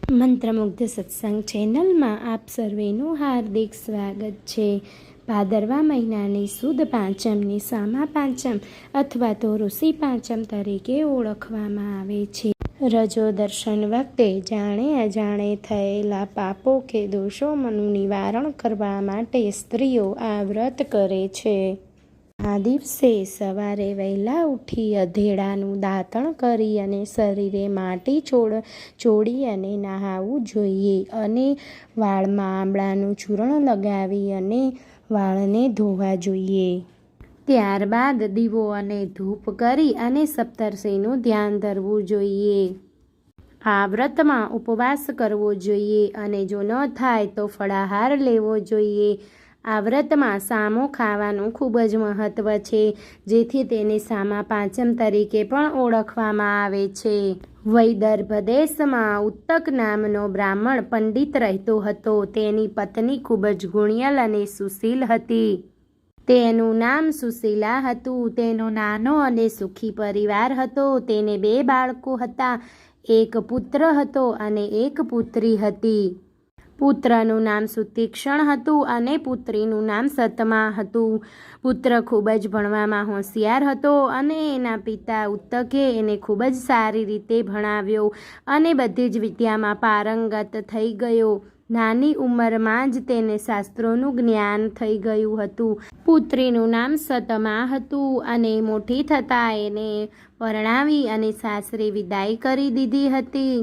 મંત્રમુગ્ધ સત્સંગ ચેનલમાં આપ સર્વેનું હાર્દિક સ્વાગત છે। ભાદરવા મહિનાની સુદ પાંચમની સામા પાંચમ અથવા તો ઋષિ પાંચમ તરીકે ઓળખવામાં આવે છે। રજો દર્શન વખતે જાણે અજાણે થયેલા પાપો કે દોષોનું નિવારણ કરવા માટે સ્ત્રીઓ આ વ્રત કરે છે। આ દિવસે સવારે વહેલા ઉઠી અધેડાનું દાંતણ કરી અને શરીરે માટી ચોળી અને નહાવું જોઈએ અને વાળમાં આંબળાનું ચૂર્ણ લગાવી અને વાળને ધોવા જોઈએ। ત્યારબાદ દીવો અને ધૂપ કરી અને સપ્તર્ષિનું ધ્યાન ધરવું જોઈએ। આ વ્રતમાં ઉપવાસ કરવો જોઈએ અને જો ન થાય તો ફળાહાર લેવો જોઈએ। આ વ્રતમાં સામો ખાવાનું ખૂબ જ મહત્વ છે, જેથી તેને સામા પાંચમ તરીકે પણ ઓળખવામાં આવે છે। વૈદર્ભ દેશમાં ઉત્તક નામનો બ્રાહ્મણ પંડિત રહેતો હતો। તેની પત્ની ખૂબ જ ગુણિયલ અને સુશીલ હતી। તેનું નામ સુશીલા હતું। તેનો નાનો અને સુખી પરિવાર હતો। તેને 2 બાળકો હતા, એક પુત્ર હતો અને એક પુત્રી હતી। પુત્રનું નામ સુતીક્ષણ હતું અને પુત્રીનું નામ સતમા હતું। પુત્ર ખૂબ જ ભણવામાં હોશિયાર હતો અને એના પિતા ઉત્તકે એને ખૂબ જ સારી રીતે ભણાવ્યો અને બધી જ વિદ્યામાં પારંગત થઈ ગયો। નાની ઉંમરમાં જ તેને શાસ્ત્રોનું જ્ઞાન થઈ ગયું હતું। પુત્રીનું નામ સતમા હતું અને મોટી થતાં એને પરણાવી અને સાસરે વિદાય કરી દીધી હતી।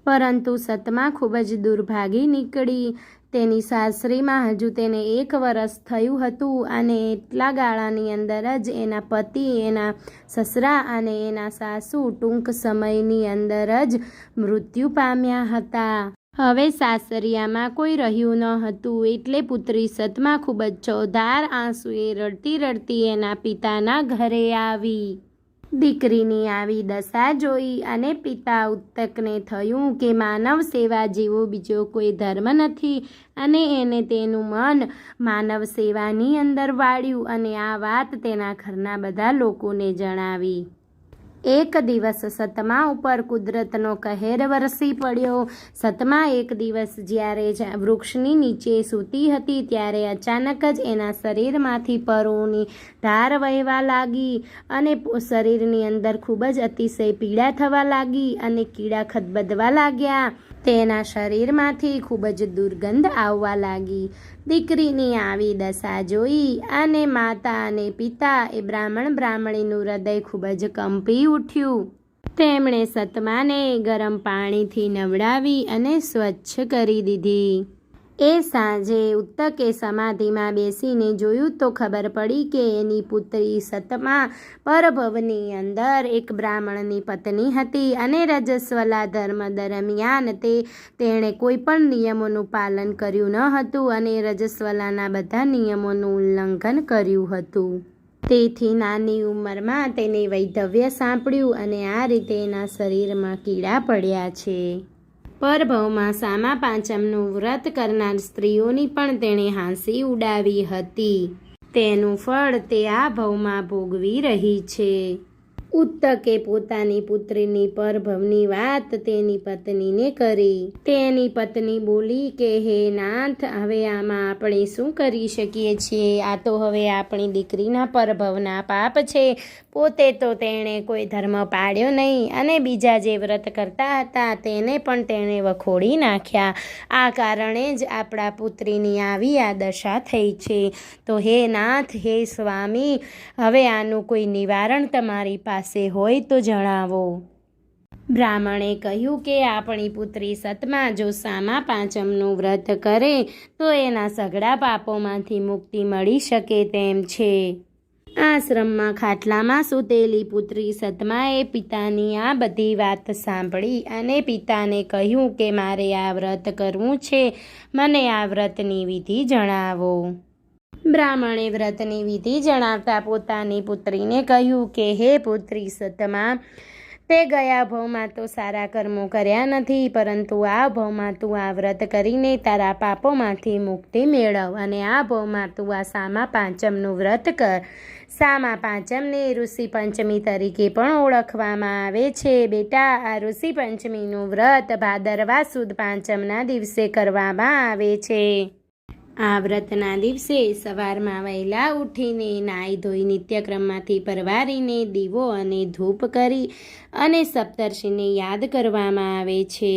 પરંતુ સતમા ખૂબ જ દુર્ભાગી નીકળી। તેની સાસરીમાં હજુ તેને 1 વર્ષ થયું હતું અને એટલા ગાળાની અંદર જ એના પતિ, એના સસરા અને એના સાસુ ટૂંક સમયની અંદર જ મૃત્યુ પામ્યા હતા। હવે સાસરિયામાં કોઈ રહ્યું ન હતું, એટલે પુત્રી સતમા ખૂબ જ ચોધાર આંસુએ રડતી રડતી એના પિતાના ઘરે આવી। દીકરીની આવી દશા જોઈ અને પિતા ઉત્તકને થયું કે માનવ સેવા જેવો બીજો કોઈ ધર્મ નથી અને એને તેનું મન માનવ સેવાની અંદર વાળ્યું અને આ વાત તેના ઘરના બધા લોકોને જણાવી। એક દિવસ સતમા ઉપર કુદરતનો કહેર વરસી પડ્યો। સતમા એક દિવસ જ્યારે વૃક્ષની નીચે સૂતી હતી ત્યારે અચાનક જ એના શરીરમાંથી પરોની ધાર વહેવા લાગી અને શરીરની અંદર ખૂબ જ અતિશય પીડા થવા લાગી અને કીડા ખદબદવા લાગ્યા। તેના શરીરમાંથી ખૂબ જ દુર્ગંધ આવવા લાગી। દીકરીની આવી દશા જોઈ અને માતા અને પિતા એ બ્રાહ્મણીનું હૃદય ખૂબ જ કંપી ઉઠ્યું। તેમણે સતમાને ગરમ પાણીથી નવડાવી અને સ્વચ્છ કરી દીધી। એ સાંજે ઉત્તકે સમાધિમાં બેસીને જોયું તો ખબર પડી કે એની પુત્રી સતમા પરભવની અંદર એક બ્રાહ્મણની પત્ની હતી અને રજસ્વલા ધર્મ દરમિયાન તેણે કોઈ પણ નિયમોનું પાલન કર્યું ન હતું અને રજસ્વલાના બધા નિયમોનું ઉલ્લંઘન કર્યું હતું। તેથી નાની ઉંમરમાં તેને વૈધવ્ય સાંપડ્યું અને આ રીતે એના શરીરમાં કીડા પડ્યા છે। પરભવમાં સામા પાંચમનું વ્રત કરનાર સ્ત્રીઓની પણ તેણે હાંસી ઉડાવી હતી। તેનું ફળ તે આ ભવમાં ભોગવી રહી છે। ઉત્તકે પોતાની પુત્રીની પરભવની વાત તેની પત્નીને કરી। તેની પત્ની બોલી કે હે નાથ, હવે આમાં આપણે શું કરી શકીએ છીએ? આ તો હવે આપણી દીકરીના પરભવના પાપ છે। પોતે તો તેણે કોઈ ધર્મ પાળ્યો નહીં અને બીજા જે વ્રત કરતા હતા તેને પણ તેણે વખોડી નાખ્યા। આ કારણે જ આપણા પુત્રીની આવી આ દશા થઈ છે। તો હે નાથ, હે સ્વામી, હવે આનું કોઈ નિવારણ તમારી પાસે હોય તો જણાવો। બ્રાહ્મણે કહ્યું કે આપણી પુત્રી સતમા જો સામા પાંચમનું વ્રત કરે તો એના સઘળા પાપોમાંથી મુક્તિ મળી શકે તેમ છે। આશ્રમમાં ખાટલામાં સૂતેલી પુત્રી સતમાએ પિતાની આ બધી વાત સાંભળી અને પિતાને કહ્યું કે મારે આ વ્રત કરવું છે, મને આ વ્રતની વિધિ જણાવો। બ્રાહ્મણે વ્રતની વિધિ જણાવતા પોતાની પુત્રીને કહ્યું કે હે પુત્રી સતમા, તે ગયા ભવમાં તો સારા કર્મો કર્યા નથી, પરંતુ આ ભવમાં તું આ વ્રત કરીને તારા પાપોમાંથી મુક્તિ મેળવ અને આ ભવમાં તું આ સામા પાંચમનું વ્રત કર. સામા પાંચમને ઋષિ પંચમી તરીકે પણ ઓળખવામાં આવે છે. બેટા, આ ઋષિ પંચમીનું વ્રત ભાદરવા સુદ પાંચમના દિવસે કરવામાં આવે છે. આ વ્રતના દિવસે સવારમાં વહેલા ઉઠીને નાહી ધોઈ નિત્યક્રમમાંથી પરવારીને દીવો અને ધૂપ કરી અને સપ્તર્ષિને યાદ કરવામાં આવે છે,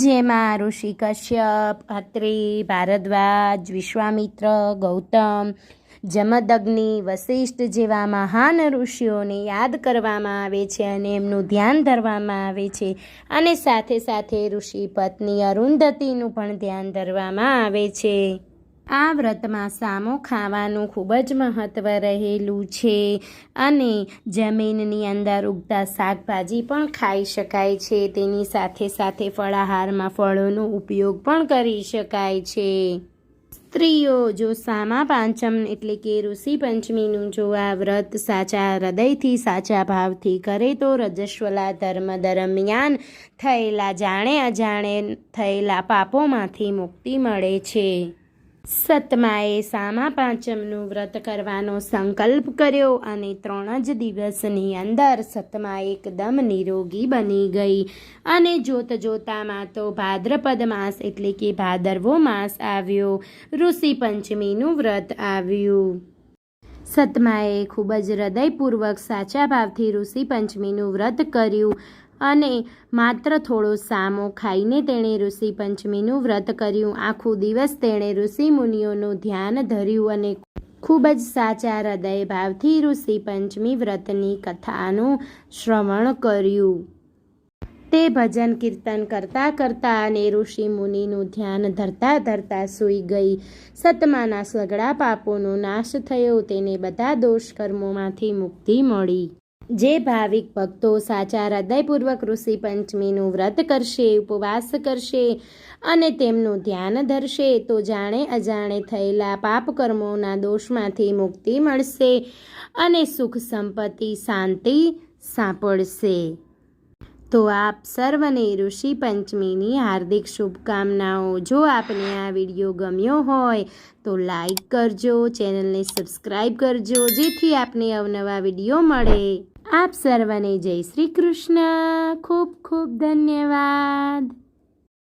જેમાં ઋષિ કશ્યપ, અત્રિ, ભારદ્વાજ, વિશ્વામિત્ર, ગૌતમ, જમદગ્નિ, વશિષ્ઠ જેવા મહાન ઋષિઓને યાદ કરવામાં આવે છે અને એમનું ધ્યાન ધરવામાં આવે છે. અને સાથે સાથે ઋષિ પત્ની અરુંધતીનું પણ ધ્યાન ધરવામાં આવે છે. આ વ્રતમાં સામો ખાવાનું ખૂબ જ મહત્ત્વ રહેલું છે અને જમીનની અંદર ઉગતા શાકભાજી પણ ખાઈ શકાય છે. તેની સાથે સાથે ફળાહારમાં ફળોનો ઉપયોગ પણ કરી શકાય છે. સ્ત્રીઓ જો સામા પાંચમ એટલે કે ઋષિ પંચમીનું જો આ વ્રત સાચા હૃદયથી સાચા ભાવથી કરે તો રજસ્વલા ધર્મ દરમિયાન થયેલા જાણે અજાણે થયેલા પાપોમાંથી મુક્તિ મળે છે. સતમાએ સામા પાંચમનું વ્રત કરવાનો સંકલ્પ કર્યો અને 3 જ દિવસની અંદર સતમા એકદમ નિરોગી બની ગઈ અને જોત જોતામાં તો ભાદ્રપદ માસ એટલે કે ભાદરવો માસ આવ્યો. ઋષિ પંચમીનું વ્રત આવ્યું. સતમાએ ખૂબ જ હૃદયપૂર્વક સાચા ભાવથી ઋષિ પંચમીનું વ્રત કર્યું અને માત્ર થોડો સામો ખાઈને તેણે ઋષિ પંચમીનું વ્રત કર્યું. આખો દિવસ તેણે ઋષિ મુનિઓનું ધ્યાન ધર્યું અને ખૂબ જ સાચા હૃદય ભાવથી ઋષિ પંચમી વ્રતની કથાનું શ્રવણ કર્યું. તે ભજન કીર્તન કરતાં કરતાં અને ઋષિ મુનિનું ધ્યાન ધરતા ધરતા સૂઈ ગઈ. સતમાના સઘળા પાપોનો નાશ થયો. તેને બધા દોષ કર્મોમાંથી મુક્તિ મળી. જે ભાવિક ભક્તો સાચા હૃદયપૂર્વક ઋષિ પંચમીનું વ્રત કરશે, ઉપવાસ કરશે અને તેમનું ધ્યાન ધરશે તો જાણે અજાણે થયેલા પાપ કર્મોના દોષમાંથી મુક્તિ મળશે અને સુખ સંપત્તિ શાંતિ સાંપડશે. તો આપ સર્વને ઋષિ પંચમીની હાર્દિક શુભકામનાઓ. જો આપને આ વિડીયો ગમ્યો હોય તો લાઈક કરજો, ચેનલને સબસ્ક્રાઈબ કરજો, જેથી આપને અવનવા વિડીયો મળે. આપ સર્વને જય શ્રી કૃષ્ણ. ખૂબ ખૂબ ધન્યવાદ.